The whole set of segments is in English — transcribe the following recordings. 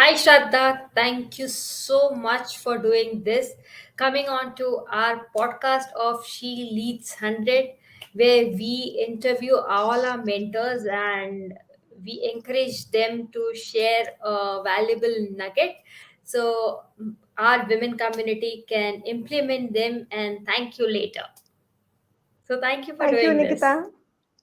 Hi Shraddha, thank you so much for doing this. Coming on to our podcast of She Leads 100, where we interview all our mentors and we encourage them to share a valuable nugget so our women community can implement them and thank you later. So, thank you for Thank you, doing this. Nikita.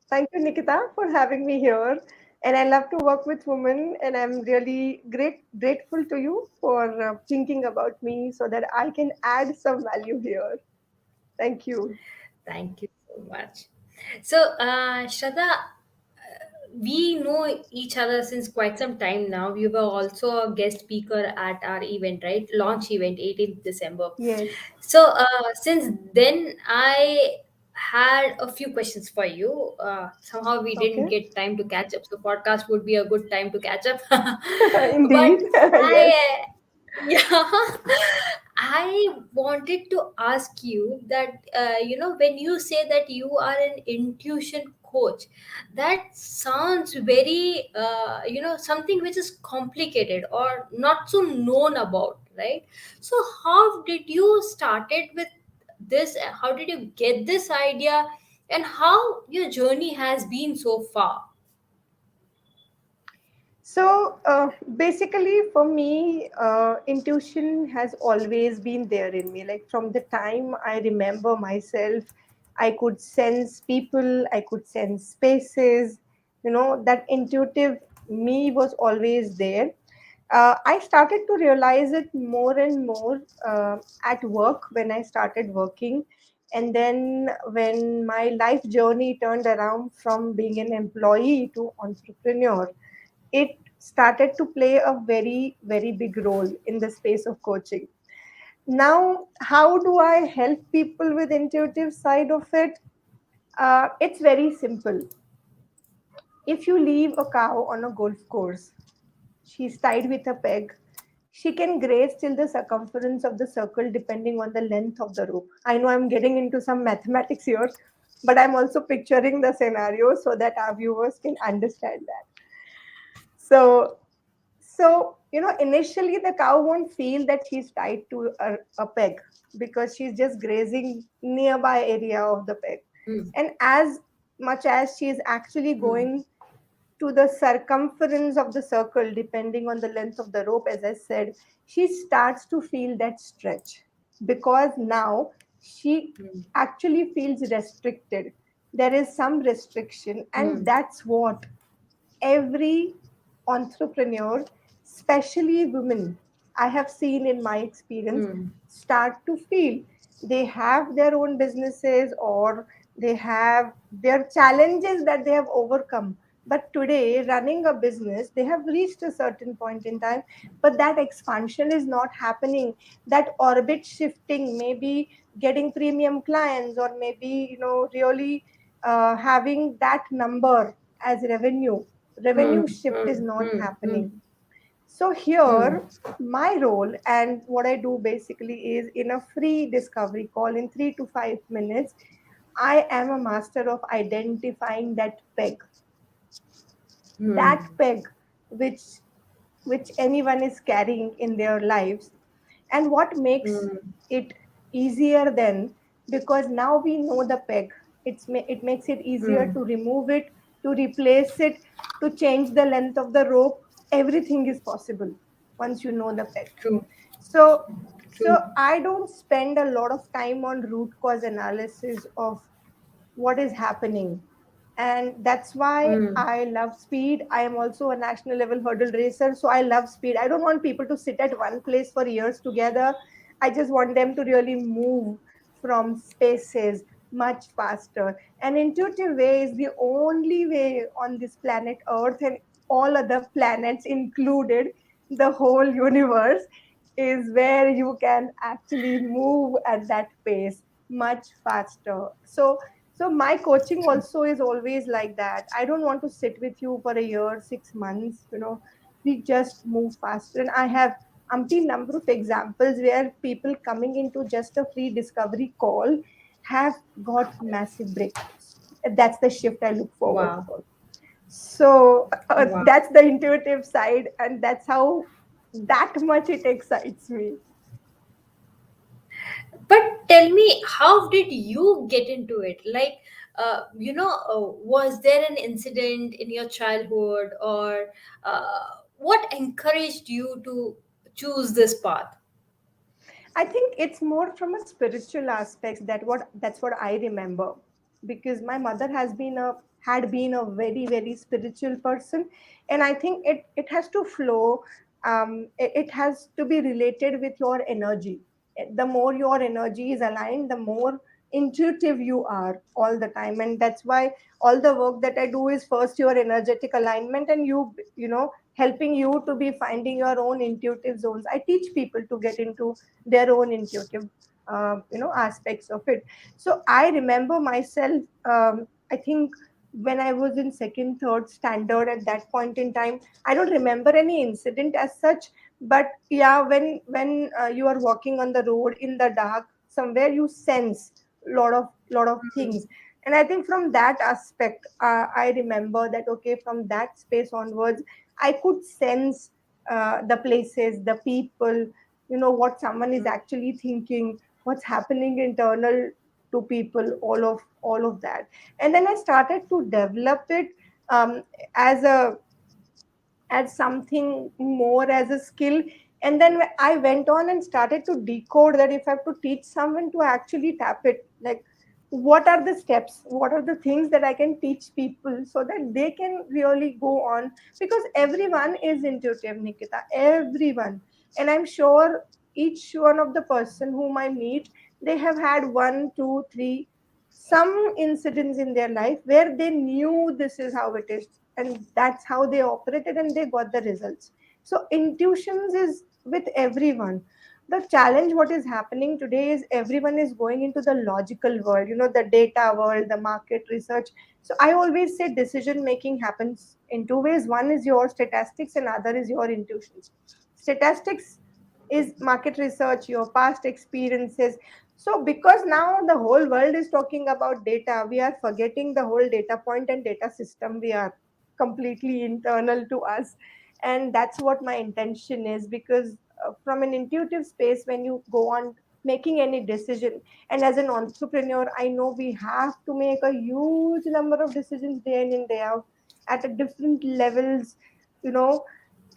Thank you, Nikita, for having me here. And I love to work with women, and I'm really grateful to you for thinking about me so that I can add some value here. Thank you. Thank you so much. So, Shraddha, we know each other since quite some time now. You were also a guest speaker at our event, right? Launch event, 18th December. Yes. So, since then, I had a few questions for you. Somehow we didn't Okay. get time to catch up, so podcast would be a good time to catch up. Indeed. But Yes. I, yeah, I wanted to ask you that, when you say that you are an intuition coach, that sounds very, something which is complicated or not so known about, right? So how did you started with this? How did you get this idea? And how your journey has been so far? So basically, for me, intuition has always been there in me. Like from the time I remember myself, I could sense people, I could sense spaces. That intuitive me was always there. I started to realize it more and more at work when I started working. And then when my life journey turned around from being an employee to entrepreneur, it started to play a very, very big role in the space of coaching. Now, how do I help people with intuitive side of it? It's very simple. If you leave a cow on a golf course, she's tied with a peg. She can graze till the circumference of the circle depending on the length of the rope. I know I'm getting into some mathematics here, but I'm also picturing the scenario so that our viewers can understand that. So, initially the cow won't feel that she's tied to a peg because she's just grazing nearby area of the peg. Hmm. And as much as she is actually Hmm. going to the circumference of the circle, depending on the length of the rope, as I said, she starts to feel that stretch because now she Hmm. actually feels restricted. There is some restriction, and Hmm. that's what every entrepreneur, especially women, I have seen in my experience, Hmm. start to feel. They have their own businesses or they have their challenges that they have overcome. But today, running a business, they have reached a certain point in time, but that expansion is not happening. That orbit shifting, maybe getting premium clients, or maybe really having that number as revenue Hmm. shift is Hmm. not Hmm. Hmm. happening. So Hmm. here my role and what I do basically is in a free discovery call in 3 to 5 minutes, I am a master of identifying that Hmm. peg which anyone is carrying in their lives, and what makes Hmm. it easier then, because now we know the peg, it makes it easier Hmm. to remove it, to replace it, to change the length of the rope. Everything is possible once you know the peg. True. so True. I don't spend a lot of time on root cause analysis of what is happening. And that's why Hmm. I love speed. I am also a national level hurdle racer, so I love speed. I don't want people to sit at one place for years together. I just want them to really move from spaces much faster. An intuitive way is the only way on this planet Earth and all other planets included, the whole universe, is where you can actually move at that pace much faster. So my coaching also is always like that. I don't want to sit with you for a year, 6 months. We just move faster. And I have umpteen number of examples where people coming into just a free discovery call have got massive breakthroughs. That's the shift I look forward Wow. for. So Wow. that's the intuitive side, and that's how That much it excites me. But tell me, how did you get into it? Like, was there an incident in your childhood, or what encouraged you to choose this path? I think it's more from a spiritual aspect that's what I remember, because my mother had been a very spiritual person, and I think it has to flow. It has to be related with your energy. The more your energy is aligned, the more intuitive you are all the time, and that's why all the work that I do is first your energetic alignment, and helping you to be finding your own intuitive zones. I teach people to get into their own intuitive aspects of it. So I remember myself, I think when I was in second third standard, at that point in time, I don't remember any incident as such, but yeah, when you are walking on the road in the dark, somewhere you sense lot of things. And I think from that aspect, I remember that, okay, from that space onwards, I could sense the places, the people, what someone is actually thinking, what's happening internal to people, all of that. And then I started to develop it, um, as a as something more, as a skill. And then I went on and started to decode that if I have to teach someone to actually tap it, like, what are the steps, what are the things that I can teach people so that they can really go on, because everyone is intuitive, Nikita, everyone. And I'm sure each one of the person whom I meet, they have had one, two, three, some incidents in their life where they knew this is how it is, and that's how they operated and they got the results. So intuitions is with everyone. The challenge what is happening today is everyone is going into the logical world, the data world, the market research. So I always say decision making happens in two ways. One is your statistics and other is your intuitions. Statistics is market research, your past experiences. So because now the whole world is talking about data, we are forgetting the whole data point and data system. We are completely internal to us. And that's what my intention is, because from an intuitive space, when you go on making any decision, and as an entrepreneur, I know we have to make a huge number of decisions day in and day out at a different levels, you know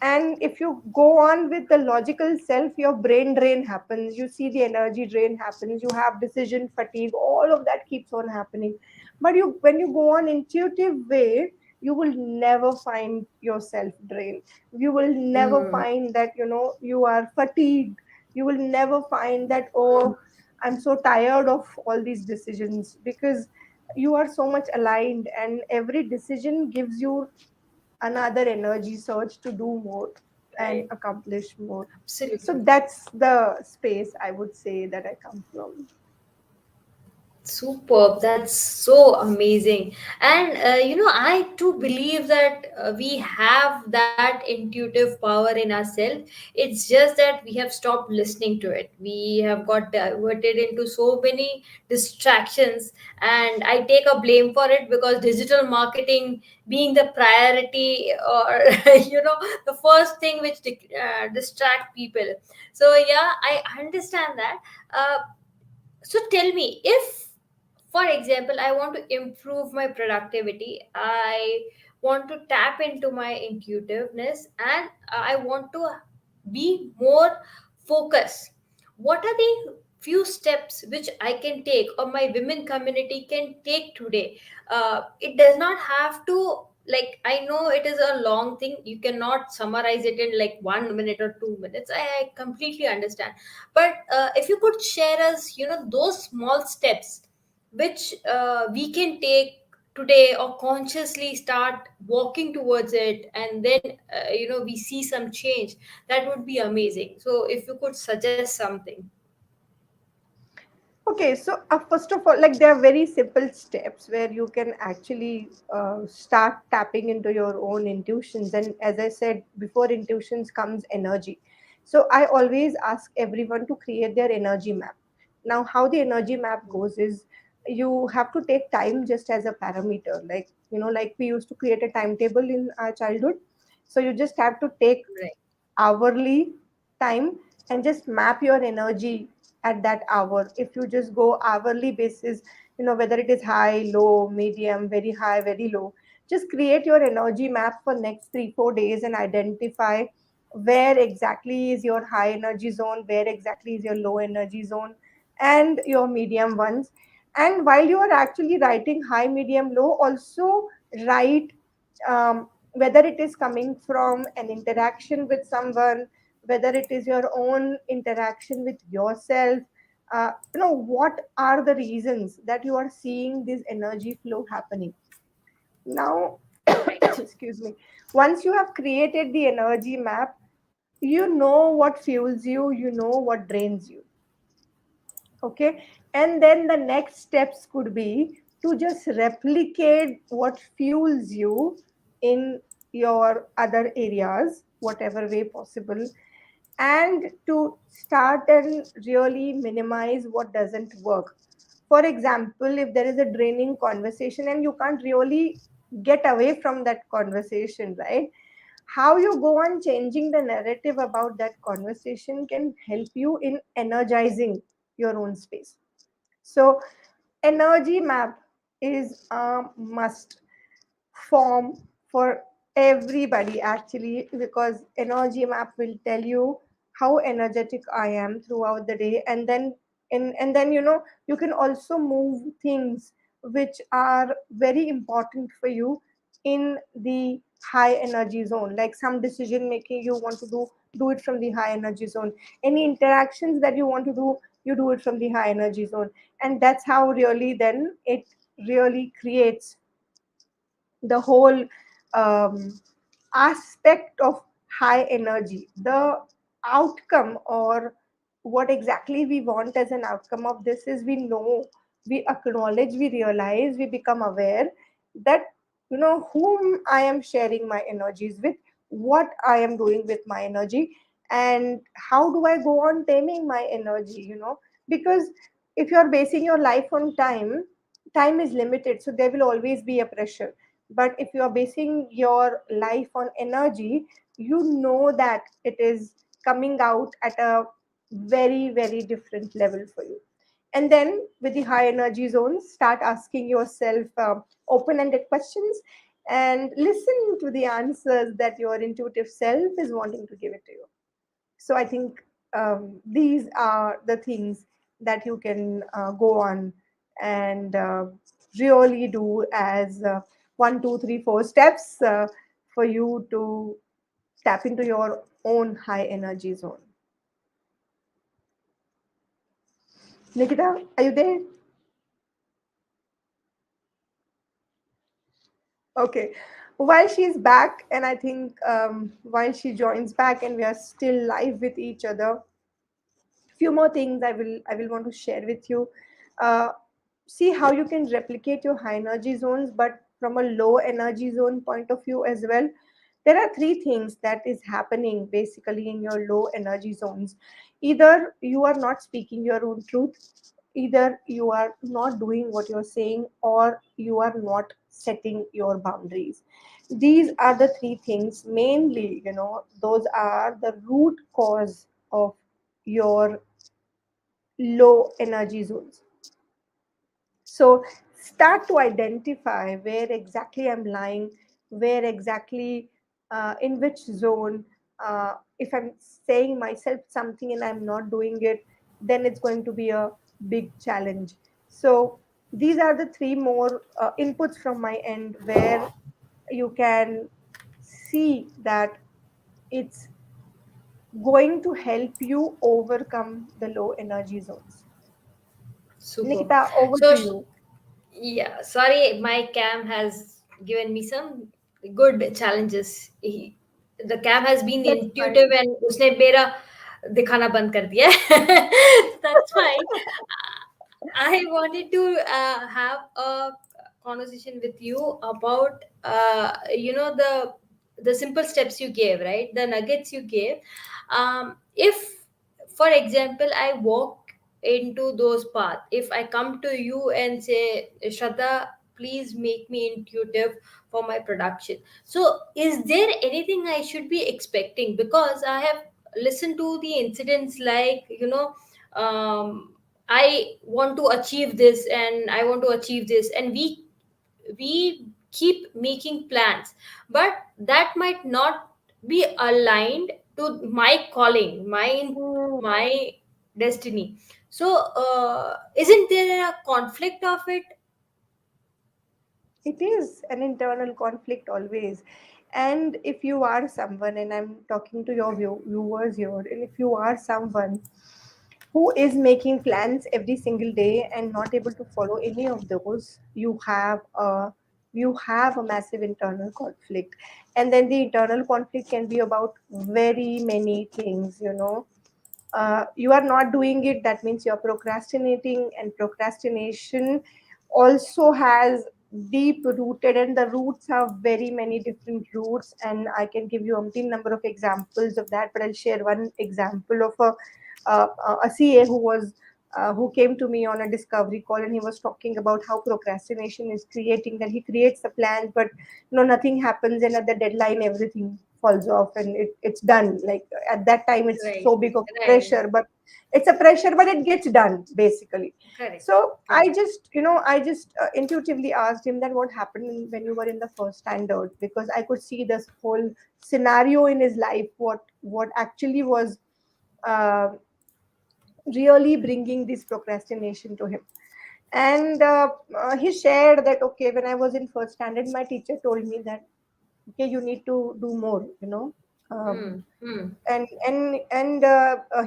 and if you go on with the logical self, your brain drain happens, you see the energy drain happens, you have decision fatigue, all of that keeps on happening. But when you go on intuitive way, you will never find yourself drained, you will never Mm. find that you are fatigued, you will never find that, oh, I'm so tired of all these decisions, because you are so much aligned, and every decision gives you another energy surge to do more and Right. accomplish more. So Absolutely. that's the space I would say that I come from. Superb. That's so amazing. And I too believe that we have that intuitive power in ourselves. It's just that we have stopped listening to it. We have got diverted into so many distractions, and I take a blame for it because digital marketing being the priority, or the first thing which distract people. So yeah, I understand that. So tell me, if, for example, I want to improve my productivity, I want to tap into my intuitiveness, and I want to be more focused. What are the few steps which I can take, or my women community can take today? It does not have to, like, I know it is a long thing. You cannot summarize it in like 1 minute or 2 minutes. I completely understand, but if you could share us, those small steps which we can take today, or consciously start walking towards it, and then we see some change, that would be amazing. So if you could suggest something. Okay, so first of all, like, there are very simple steps where you can actually start tapping into your own intuitions. And as I said before, intuitions comes energy. So I always ask everyone to create their energy map. Now, how the energy map goes is, you have to take time just as a parameter. Like we used to create a timetable in our childhood. So you just have to take Right. hourly time and just map your energy at that hour. If you just go hourly basis, whether it is high, low, medium, very high, very low, just create your energy map for next 3 4 days and identify where exactly is your high energy zone, where exactly is your low energy zone, and your medium ones. And while you are actually writing high, medium, low, also write whether it is coming from an interaction with someone, whether it is your own interaction with yourself. What are the reasons that you are seeing this energy flow happening now? Right. Excuse me. Once you have created the energy map, you know what fuels you know what drains you. Okay. And then the next steps could be to just replicate what fuels you in your other areas, whatever way possible, and to start and really minimize what doesn't work. For example, if there is a draining conversation and you can't really get away from that conversation, right? How you go on changing the narrative about that conversation can help you in energizing your own space. So, energy map is a must form for everybody actually, because energy map will tell you how energetic I am throughout the day. And then you can also move things which are very important for you in the high energy zone. Like some decision making you want to do it from the high energy zone. Any interactions that you want to do, you do it from the high energy zone. And that's how really then it really creates the whole um, aspect of high energy. The outcome, or what exactly we want as an outcome of this, is we know, we acknowledge, we realize, we become aware that whom I am sharing my energies with, what I am doing with my energy, and how do I go on taming my energy. Because if you are basing your life on time, time is limited, so there will always be a pressure. But if you are basing your life on energy, you know that it is coming out at a very, very different level for you. And then with the high energy zones, start asking yourself open-ended questions and listen to the answers that your intuitive self is wanting to give it to you. So I think these are the things that you can go on and really do as 1 2 3 4 steps for you to tap into your own high energy zone. Nikita, are you there? Okay. While she's back, and I think while she joins back and we are still live with each other, few more things I will want to share with you. uh, See how you can replicate your high energy zones but from a low energy zone point of view as well. There are three things that is happening basically in your low energy zones. Either you are not speaking your own truth, either you are not doing what you're saying, or you are not setting your boundaries. These are the three things mainly, those are the root cause of your low energy zones. So start to identify where exactly I'm lying, where exactly, in which zone. If I'm saying myself something and I'm not doing it, then it's going to be a big challenge. So these are the three more inputs from my end where you can see that it's going to help you overcome the low energy zones. Super. Nikita, over So, to you. yeah, sorry, my cam has given me some good challenges. The cam has been That's intuitive fine. and उसने मेरा दिखाना बंद कर दिया है. That's fine. I wanted to have a conversation with you about the simple steps you gave, right? The nuggets you gave. If, for example, I walk into those paths, if I come to you and say, Shraddha, please make me intuitive for my production. So is there anything I should be expecting? Because I have listened to the incidents like, I want to achieve this and I want to achieve this, and we keep making plans, but that might not be aligned to my calling, Hmm. my destiny. So isn't there a conflict of it? It is an internal conflict always. And if you are someone, and I'm talking to your viewers here, and if you are someone who is making plans every single day and not able to follow any of those, you have a massive internal conflict. And then the internal conflict can be about very many things. You are not doing it, that means you're procrastinating, and procrastination also has deep rooted, and the roots have very many different roots, and I can give you umpteen number of examples of that, but I'll share one example of a ca who came to me on a discovery call, and he was talking about how procrastination is creating that he creates a plan, but nothing happens, and at the deadline everything falls off, and it's done. Like at that time it's Right, so big of right. pressure, but it's a pressure, but it gets done basically. Correct, So i correct. just you know i just intuitively asked him that what happened when you were in the first standard, because I could see this whole scenario in his life, what actually was uh, really bringing this procrastination to him. And he shared that, okay, when I was in first standard, my teacher told me that, okay, you need to do more. um, Hmm, hmm, and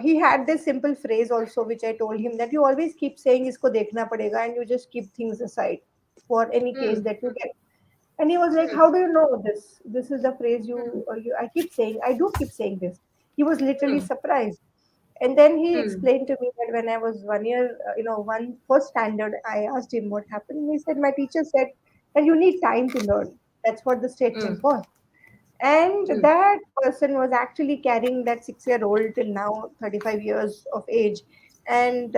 he had this simple phrase also, which I told him, that you always keep saying isko dekhna padega, and you just keep things aside for any case hmm, that you get. And he was like, hmm, how do you know this is the phrase hmm, I keep saying, I do keep saying this. He was literally hmm, surprised. And then he hmm, explained to me that when I was 1 year, one first standard, I asked him what happened. He said, my teacher said that you need time to learn. That's what the hmm, statement was. And hmm, that person was actually carrying that 6 year old till now, 35 years of age. And,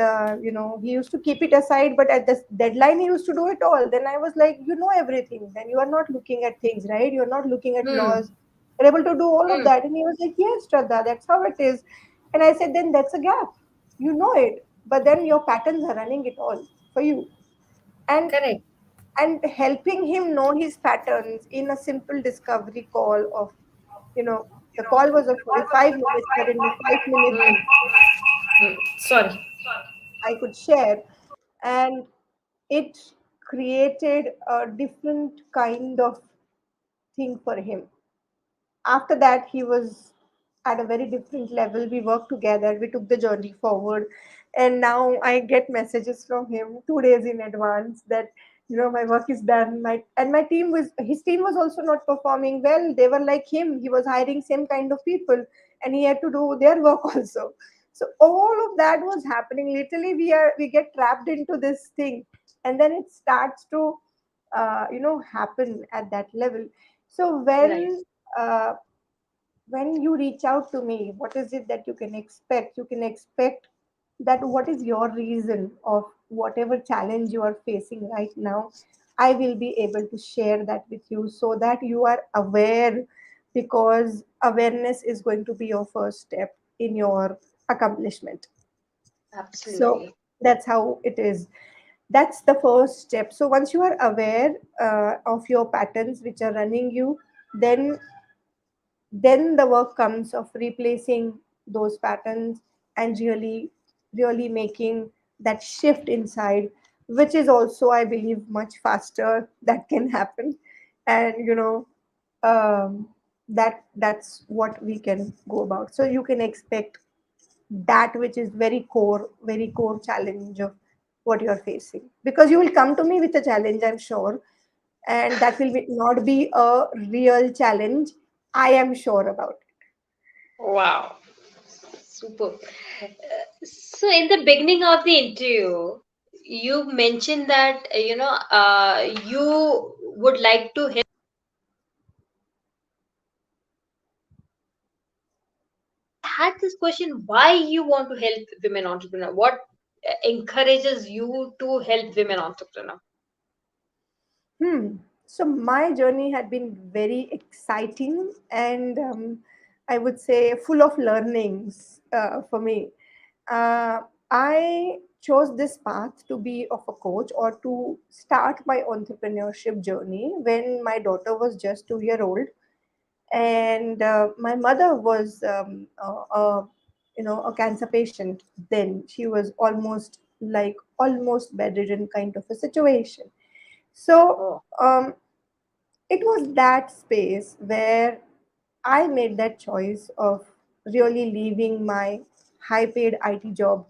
he used to keep it aside, but at the deadline, he used to do it all. Then I was like, you know everything. Then you are not looking at things, right? You're not looking at hmm, laws. You're able to do all of hmm. that. And he was like, yes, Shraddha, that's how it is. And I said, then that's a gap. You know it. But then your patterns are running it all for you. And Correct. and helping him know his patterns in a simple discovery call of, you know the call was of 45 minutes, but in the 5 minutes Hmm, hmm. Sorry. I could share, and it created a different kind of thing for him. After that, he was at a very different level. We worked together, we took the journey forward, and now I get messages from him 2 days in advance that, my work is done. My team was his team was also not performing well. They were like him. He was hiring same kind of people, and he had to do their work also. So all of that was happening. Literally, we get trapped into this thing, and then it starts to happen at that level. So Right. uh, when you reach out to me, what is it that you can expect? You can expect that what is your reason of whatever challenge you are facing right now. I will be able to share that with you so that you are aware, because awareness is going to be your first step in your accomplishment. So Absolutely. that's how it is. That's the first step. So once you are aware of your patterns which are running you, then the work comes of replacing those patterns and really making that shift inside, which is also, I believe, much faster that can happen. And that's what we can go about. So you can expect that which is very core challenge of what you're facing, because you will come to me with a challenge, I'm sure, and that will not be a real challenge. I am sure about Wow. Super. So, in the beginning of the interview, you mentioned that you would like to help. I had this question: why you want to help women entrepreneur? What encourages you to help women entrepreneur? it. So my journey had been very exciting and I would say full of learnings for me. uh, I chose this path to be of a coach or to start my entrepreneurship journey when my daughter was just 2 year old, and my mother was a cancer patient. Then she was almost bedridden kind of a situation. So Oh. um, it was that space where I made that choice of really leaving my high paid IT job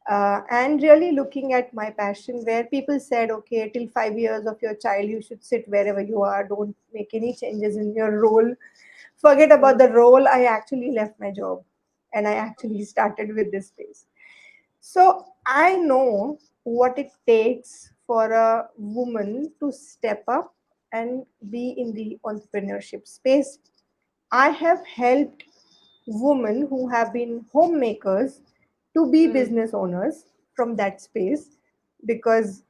and really looking at my passion, where people said, okay, till 5 years of your child, you should sit wherever you are, don't make any changes in your role. Forget about Mm, the role. I actually left my job and I actually started with this space. So I know what it takes for a woman to step up and be in the entrepreneurship space. I have helped women who have been homemakers to be mm, business owners from that space, because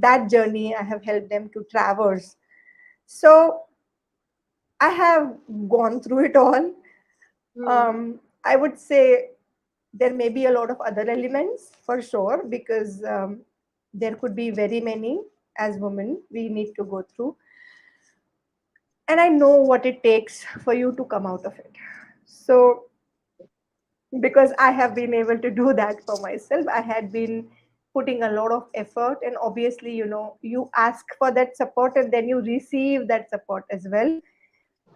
that journey I have helped them to traverse. So I have gone through it all. mm. I would say there may be a lot of other elements for sure, because there could be very many as women we need to go through, and I know what it takes for you to come out of it. So because I have been able to do that for myself, I had been putting a lot of effort, and obviously, you ask for that support and then you receive that support as well.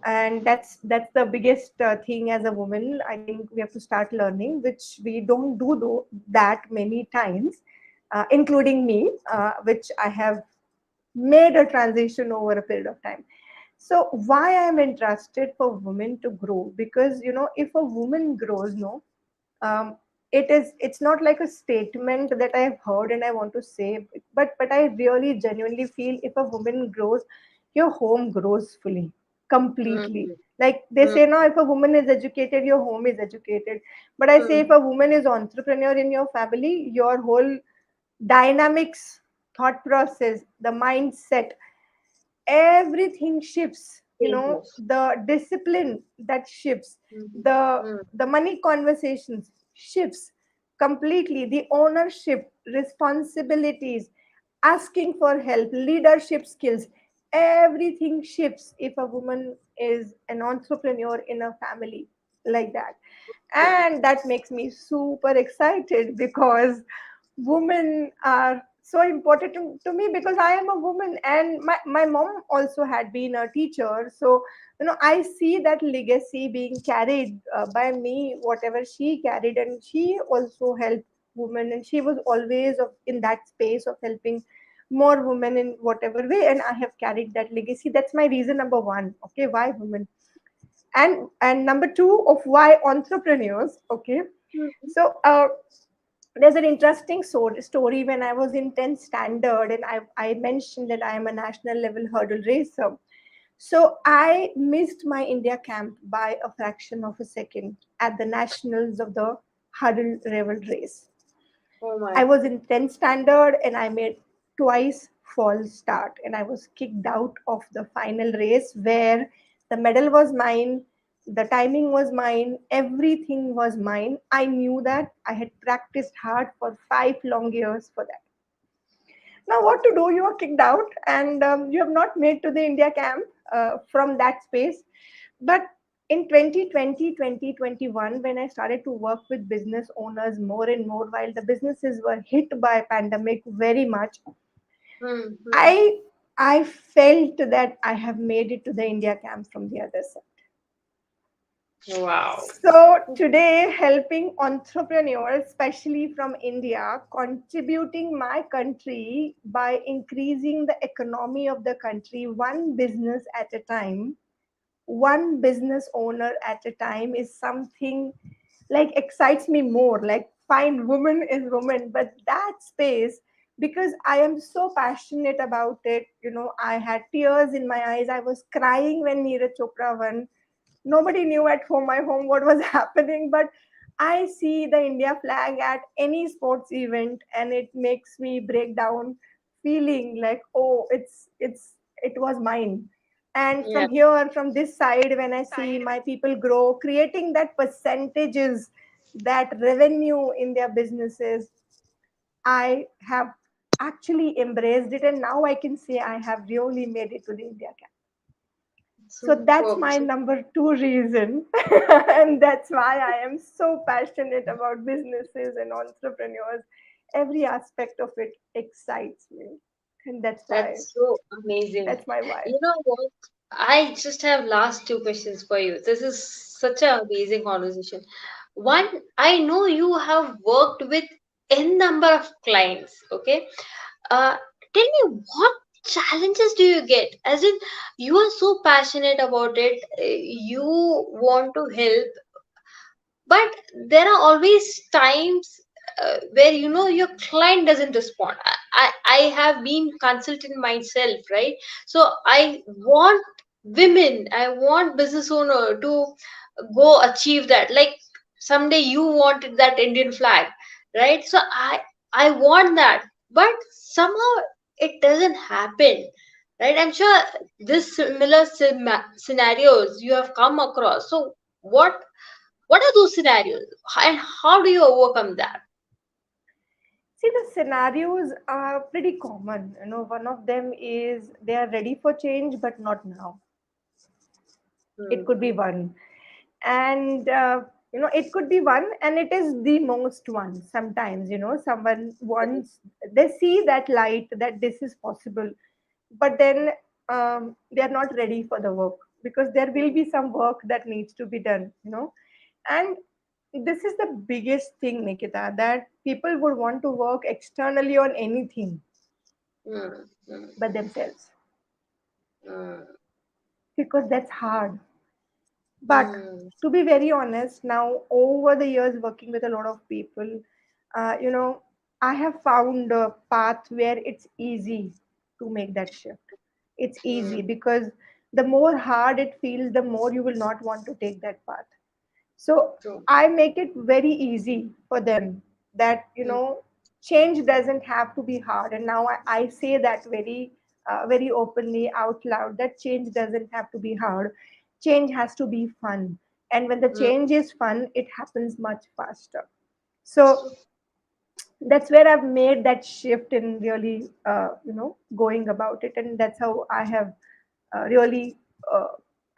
And that's the biggest thing as a woman. I think we have to start learning, which we don't do though that many times, including me, which I have made a transition over a period of time. So why I am interested for women to grow, because if a woman grows, no, um, it's not like a statement that I have heard and I want to say, but I really genuinely feel if a woman grows, your home grows fully, Mm, completely. Like they mm, say now, if a woman is educated, your home is educated. But I say if mm. a woman is entrepreneur in your family, your whole dynamics, thought process, the mindset, everything shifts. Changes. The discipline that shifts, Mm, the mm, the money conversations shifts completely, the ownership, responsibilities, asking for help, leadership skills, everything shifts if a woman is an entrepreneur in a family like that. mm. And that makes me super excited, because women are so important to me, because I am a woman, and my mom also had been a teacher. So I see that legacy being carried by me, whatever she carried, and she also helped women, and she was always in that space of helping more women in whatever way, and I have carried that legacy. That's my reason number one, okay, why women. And number two of why entrepreneurs, okay. Mm, So there's an interesting story. When I was in 10th standard, and I mentioned that I am a national level hurdle racer. So I missed my India camp by a fraction of a second at the nationals of the hurdle level race. oh my. I was in 10th standard and I made twice false start, and I was kicked out of the final race, where the medal was mine, the timing was mine, everything was mine. I knew that. I had practiced hard for 5 long years for that. Now, what to do? You are kicked out, and you have not made to the India camp from that space. But in 2020, 2021, when I started to work with business owners more and more, while the businesses were hit by pandemic very much, Mm, mm. I I felt that I have made it to the India camp from the other side. Wow. So today, helping entrepreneurs, especially from India, contributing my country by increasing the economy of the country one business at a time, one business owner at a time, is something like excites me more. Like, fine, woman is woman, but that space, because I am so passionate about it. I had tears in my eyes. I was crying when Neeraj Chopra won. Nobody knew at home, my home, what was happening, but I see the India flag at any sports event and it makes me break down, feeling like, oh, it was mine. And Yeah. from here, from this side, when I see my people grow, creating that percentages, that revenue in their businesses, I have actually embraced it, and now I can say I have really made it to the India camp. So that's Superb. my number two reason. And that's why I am so passionate about businesses and entrepreneurs. Every aspect of it excites me. And that's why, That's so amazing. that's my why. You know what? I just have last two questions for you. This is such an amazing conversation. One, I know you have worked with n number of clients. Okay, uh, tell me what challenges do you get? As in, you are so passionate about it. You want to help, but there are always times where your client doesn't respond. I have been consultant myself, right? So I want women, I want business owner to go achieve that. Like someday you wanted that Indian flag, right? So I want that, but somehow it doesn't happen, right? I'm sure this similar scenarios you have come across. So what are those scenarios and how do you overcome that? See, the scenarios are pretty common. One of them is they are ready for change, but not now. It could be Hmm. one. And it could be one, and it is the most one. Sometimes someone wants, they see that light, that this is possible, but then they are not ready for the work, because there will be some work that needs to be done. And this is the biggest thing, Nikita, that people would want to work externally on anything Hmm. Hmm. but themselves, Hmm. because that's hard. But Hmm. to be very honest, now over the years working with a lot of people, I have found a path where it's easy to make that shift. It's easy Hmm. because the more hard it feels, the more you will not want to take that path. So True. I make it very easy for them, that Hmm. change doesn't have to be hard. And now I say that very openly out loud, that change doesn't have to be hard. Change has to be fun. And when the Hmm. change is fun, it happens much faster. So So, that's where I've made that shift in really, going about it. And that's how I have really, uh,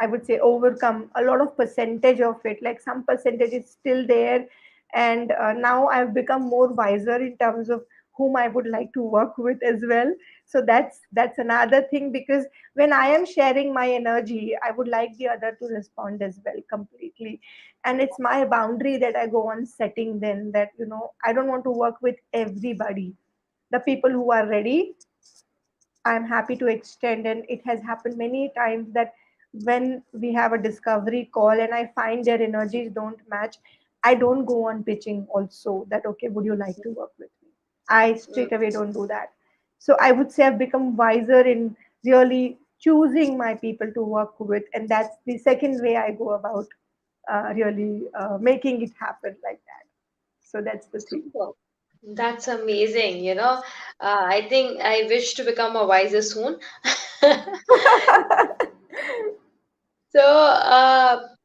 I would say, overcome a lot of percentage of it. Like some percentage is still there, and now I've become more wiser in terms of whom I would like to work with as well. So that's another thing, because when I am sharing my energy, I would like the other to respond as well completely. And it's my boundary that I go on setting, then, that I don't want to work with everybody. The people who are ready, I'm happy to extend. And it has happened many times that when we have a discovery call and I find their energies don't match, I don't go on pitching also that, okay, would you like to work with me? I hmm. straight away don't do that. So I would say I've become wiser in really choosing my people to work with. And that's the second way I go about really making it happen like that. So that's the thing. Super. That's amazing. I think I wish to become a wiser soon. So,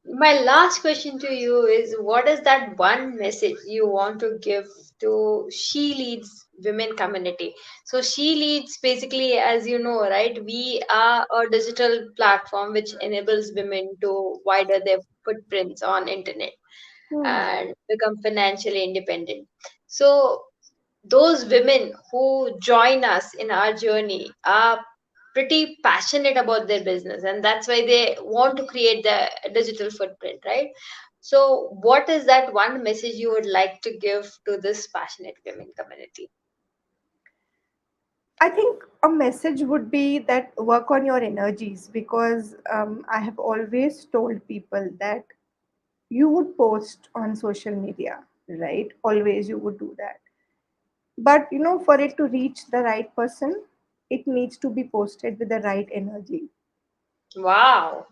my last question to you is, what is that one message you want to give to She Leads women community? So, She Leads basically, as you know, right, we are a digital platform which enables women to widen their footprints on internet Hmm. and become financially independent. So, those women who join us in our journey are pretty passionate about their business, and that's why they want to create the digital footprint, right? So what is that one message you would like to give to this passionate women community? I think a message would be that work on your energies, because I have always told people that you would post on social media, right? Always you would do that. But for it to reach the right person, it needs to be posted with the right energy. Wow.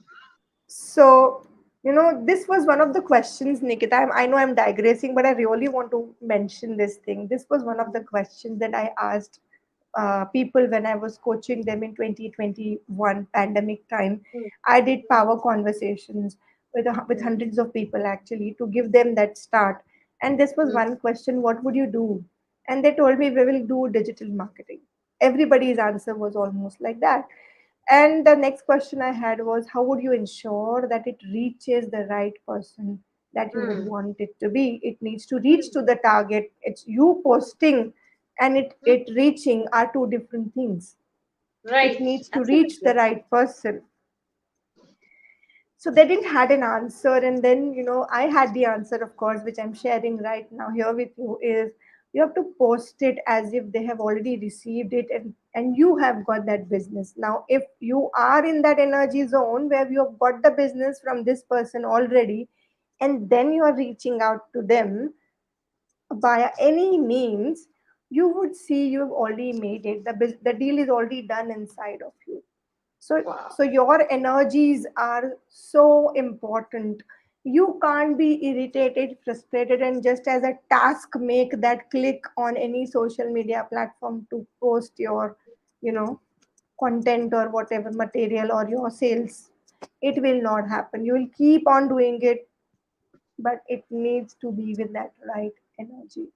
So, this was one of the questions, Nikita. I know I'm digressing, but I really want to mention this thing. This was one of the questions that I asked people when I was coaching them in 2021 pandemic time. mm, I did mm, power conversations with mm, hundreds of people actually to give them that start. And this was mm, one question: what would you do? And they told me we will do digital marketing. Everybody's answer was almost like that. And the next question I had was, how would you ensure that it reaches the right person that you would mm, want it to be? It needs to reach mm, to the target. It's you posting and mm. it reaching are two different things. It Right. needs to reach the Absolutely. right person. So they didn't had an answer, and then I had the answer, of course, which I'm sharing right now here with you. Is you have to post it as if they have already received it, and you have got that business. Now if you are in that energy zone where you have got the business from this person already, and then you are reaching out to them via any means, you would see you've already made it. The deal is already done inside of you. so Wow. so your energies are so important. You can't be irritated, frustrated, and just as a task make that click on any social media platform to post your you know content or whatever material or your sales. It will not happen. You will keep on doing it, but it needs to be with that right energy.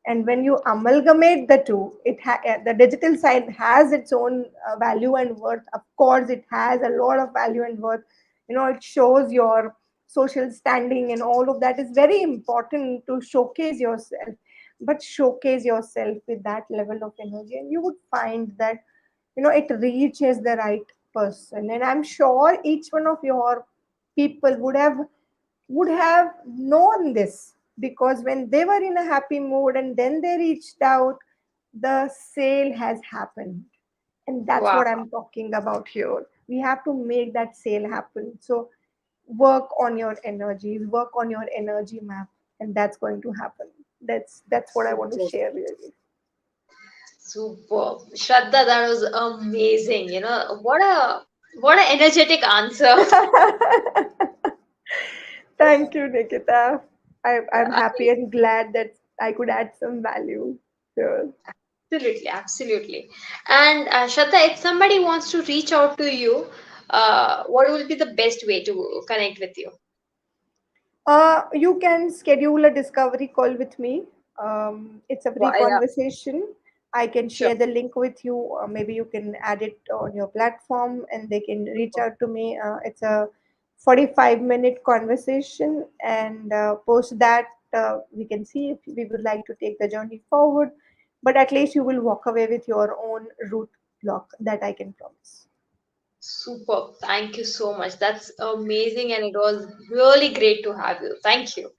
And when you amalgamate the two, the digital side has its own value and worth. Of course it has a lot of value and worth. It shows your social standing, and all of that is very important to showcase yourself. But showcase yourself with that level of energy, and you would find that it reaches the right person. And I'm sure each one of your people would have known this, because when they were in a happy mood and then they reached out, the sale has happened. And that's Wow. what I'm talking about here. We have to make that sale happen. So work on your energies, work on your energy map, and that's going to happen. That's what I want to Super. share really. Super. Shraddha, that was amazing. What a energetic answer. Thank you, Nikita. I'm happy I and glad that I could add some value here. Absolutely, absolutely. And Shraddha, if somebody wants to reach out to you, what will be the best way to connect with you? You can schedule a discovery call with me. It's a free Why, yeah, conversation. I can sure. share the link with you. Maybe you can add it on your platform and they can reach Super. out to me. It's a 45-minute conversation, and post that, we can see if we would like to take the journey forward. But at least you will walk away with your own route block, that I can promise. Super. Thank you so much. That's amazing, and it was really great to have you. Thank you.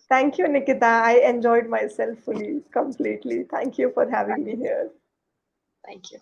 Thank you, Nikita. I enjoyed myself fully, completely. Thank you for having Thank me you. here. Thank you.